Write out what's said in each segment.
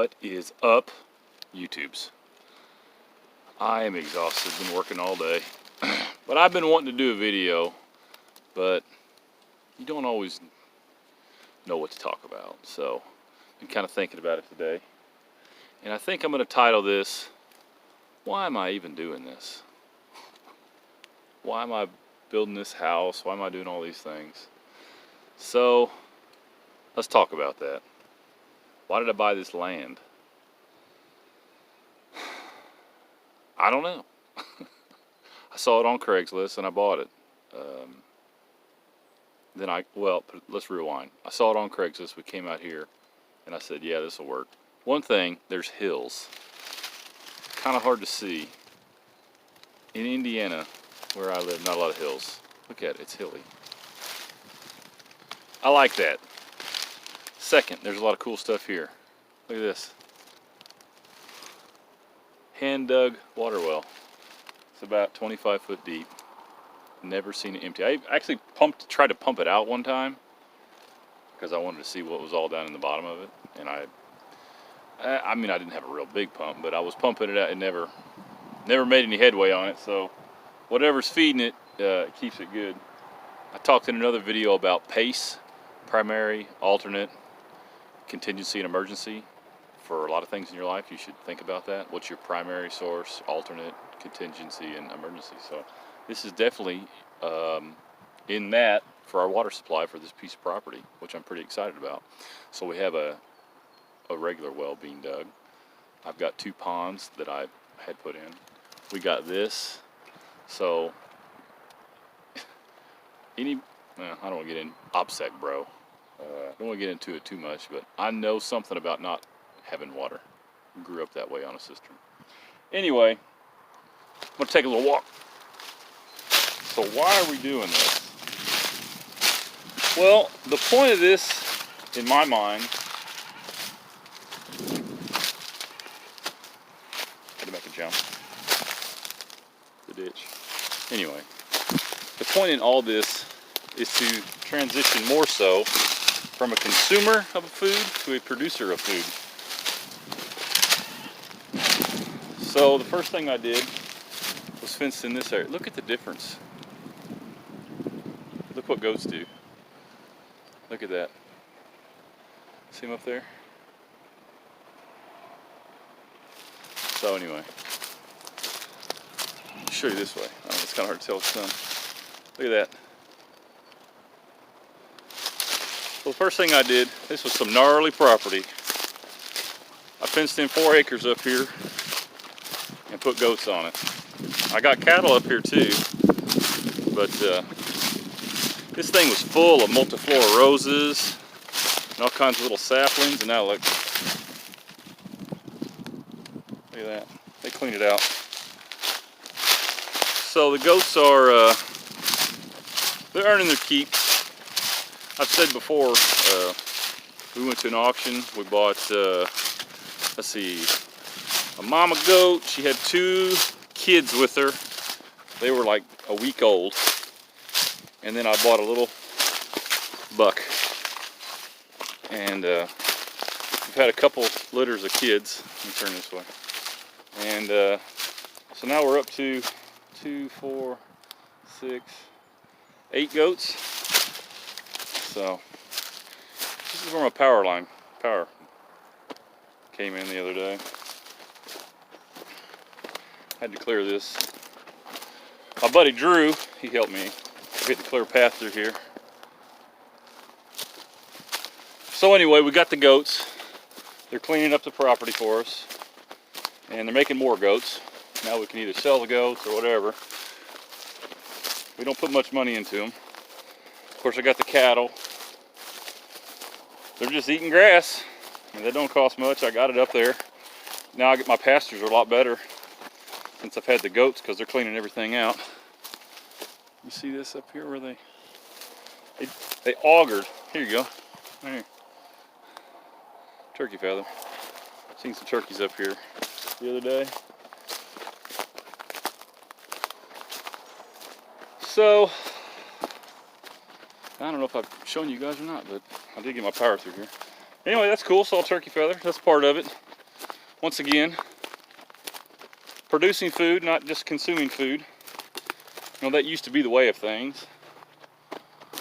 What is up, YouTubes? I am exhausted, been working all day. But I've been wanting to do a video, but you don't always know what to talk about. So I've been kind of thinking about it today. And I think I'm going to title this, Why Am I Even Doing This? Why am I building this house? Why am I doing all these things? So let's talk about that. Why did I buy this land? I don't know. I saw it on Craigslist and I bought it. Let's rewind. I saw it on Craigslist. We came out here and I said, yeah, this will work. One thing, there's hills. Kind of hard to see. In Indiana, where I live, not a lot of hills. Look at it, it's hilly. I like that. Second, there's a lot of cool stuff here. Look at this. Hand dug water well. It's about 25 foot deep. Never seen it empty. I actually tried to pump it out one time because I wanted to see what was all down in the bottom of it. And I mean, I didn't have a real big pump, but I was pumping it out and never made any headway on it. So whatever's feeding it keeps it good. I talked in another video about PACE, primary, alternate, contingency, and emergency. For a lot of things in your life, you should think about that. What's your primary source, alternate, contingency, and emergency? So this is definitely in that for our water supply for this piece of property, which I'm pretty excited about. So we have a regular well being dug. I've got 2 ponds that I had put in. We got this. So I don't want to get in OPSEC, bro. I don't want to get into it too much, but I know something about not having water. Grew up that way on a cistern. Anyway, I'm going to take a little walk. So why are we doing this? Well, the point of this, in my mind, had to make a jump. The ditch. Anyway, the point in all this is to transition more so from a consumer of food to a producer of food. So the first thing I did was fence in this area. Look at the difference. Look what goats do. Look at that. See them up there? So anyway, I'll show you this way. I know it's kind of hard to tell with the sun. Look at that. So the first thing I did, this was some gnarly property. I fenced in 4 acres up here and put goats on it. I got cattle up here too, but this thing was full of multiflora roses and all kinds of little saplings, and now look at that. They cleaned it out. So the goats are, they're earning their keep. I've said before, we went to an auction. We bought, let's see, a mama goat. She had 2 kids with her. They were like a week old. And then I bought a little buck. And we've had a couple litters of kids. Let me turn this way. And so now we're up to 2, 4, 6, 8 goats. So this is where my power came in the other day. Had to clear this. My buddy Drew, he helped me get the clear path through here. So anyway, we got the goats. They're cleaning up the property for us, and they're making more goats. Now we can either sell the goats or whatever. We don't put much money into them. Of course, I got the cattle. They're just eating grass, and they don't cost much. I got it up there. Now I get my pastures are a lot better since I've had the goats, because they're cleaning everything out. You see this up here where they augered. Here you go. Right here. Turkey feather. Seen some turkeys up here the other day. So I don't know if I've shown you guys or not, but I did get my power through here. Anyway, that's cool. Saw turkey feather. That's part of it. Once again, producing food, not just consuming food. You know, that used to be the way of things.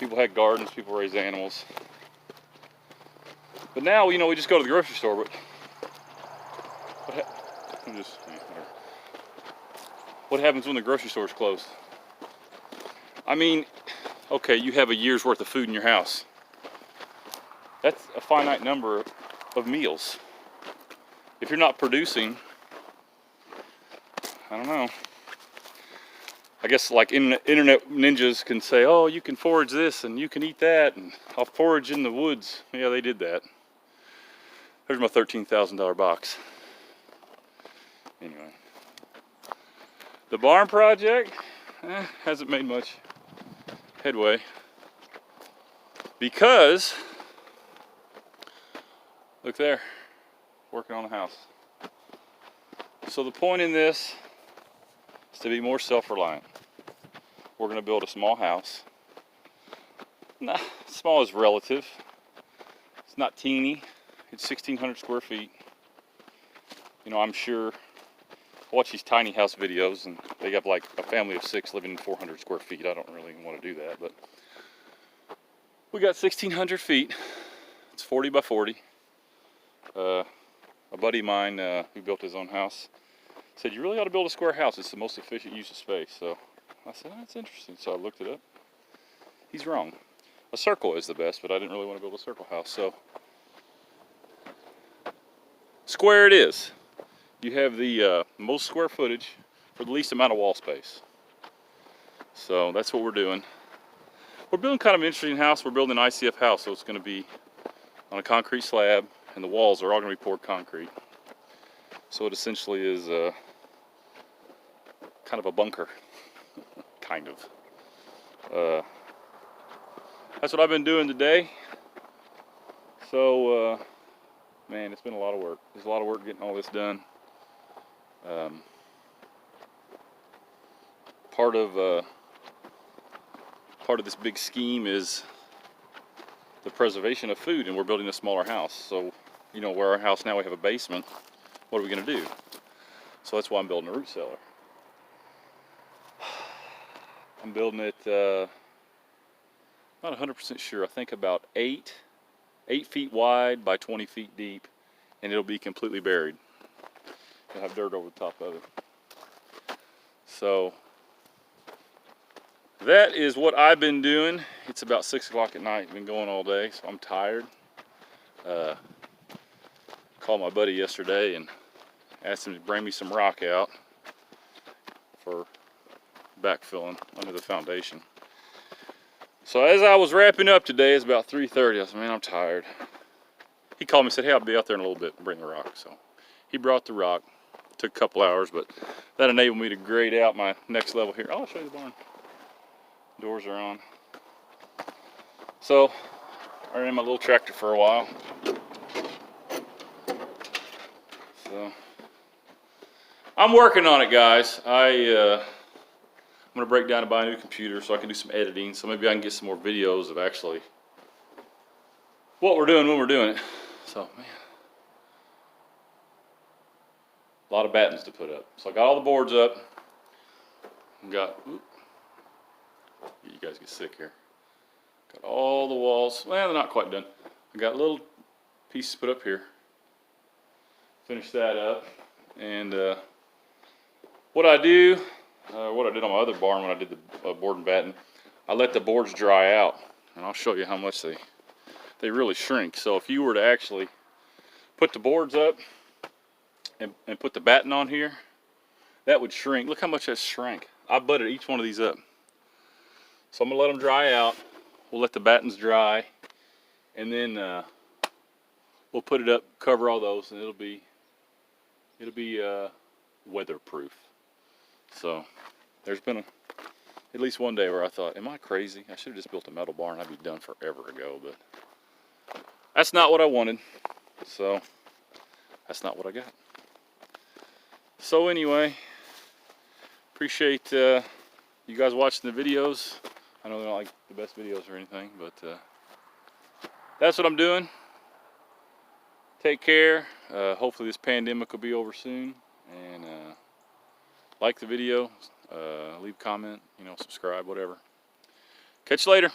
People had gardens, people raised animals. But now, you know, we just go to the grocery store. But what happens when the grocery store is closed? I mean, okay, you have a year's worth of food in your house. That's a finite number of meals. If you're not producing, I don't know. I guess like internet ninjas can say, oh, you can forage this and you can eat that, and I'll forage in the woods. Yeah, they did that. There's my $13,000 box. Anyway, the barn project hasn't made much headway because, look there, working on the house. So the point in this is to be more self-reliant. We're going to build a small house. Nah, small is relative. It's not teeny. It's 1,600 square feet. You know, I'm sure I watch these tiny house videos and they have like a family of 6 living in 400 square feet. I don't really want to do that, but we got 1,600 feet. It's 40 by 40. A buddy of mine who built his own house said, you really ought to build a square house. It's the most efficient use of space. So I said, oh, that's interesting. So I looked it up. He's wrong. A circle is the best, but I didn't really want to build a circle house. So square it is. You have the most square footage for the least amount of wall space. So that's what we're doing. We're building kind of an interesting house. We're building an ICF house, so it's going to be on a concrete slab, and the walls are all going to be poured concrete. So it essentially is kind of a bunker, kind of. That's what I've been doing today. So, man, it's been a lot of work. There's a lot of work getting all this done. Part of this big scheme is the preservation of food, and we're building a smaller house. So, you know, where our house now, we have a basement. What are we going to do? So that's why I'm building a root cellar. I'm building it, not 100% sure. I think about 8 feet wide by 20 feet deep, and it'll be completely buried. It'll have dirt over the top of it. So that is what I've been doing. It's about 6 o'clock at night. Been going all day, so I'm tired. Called my buddy yesterday and asked him to bring me some rock out for backfilling under the foundation. So as I was wrapping up today, it's about 3:30. I said, man, I'm tired. He called me and said, hey, I'll be out there in a little bit and bring the rock. So he brought the rock. It took a couple hours, but that enabled me to grade out my next level here. I'll show you the barn. Doors are on. So I ran my little tractor for a while. So I'm working on it, guys. I'm gonna break down and buy a new computer so I can do some editing. So maybe I can get some more videos of actually what we're doing when we're doing it. So, man, a lot of battens to put up. So I got all the boards up. Got, you guys get sick here. Got all the walls. Well, they're not quite done. I got little pieces put up here. Finish that up, and what I did on my other barn when I did the board and batten, I let the boards dry out, and I'll show you how much they really shrink. So if you were to actually put the boards up and put the batten on here, that would shrink. Look how much that shrank. I butted each one of these up. So I'm gonna let them dry out. We'll let the battens dry, and then we'll put it up, cover all those, and it'll be weatherproof. So there's been at least one day where I thought, am I crazy? I should have just built a metal barn. I'd be done forever ago, but that's not what I wanted. So that's not what I got. So anyway, appreciate you guys watching the videos. I know they're not like the best videos or anything, but that's what I'm doing. Take care. Hopefully this pandemic will be over soon. And like the video, leave a comment, subscribe, whatever. Catch you later.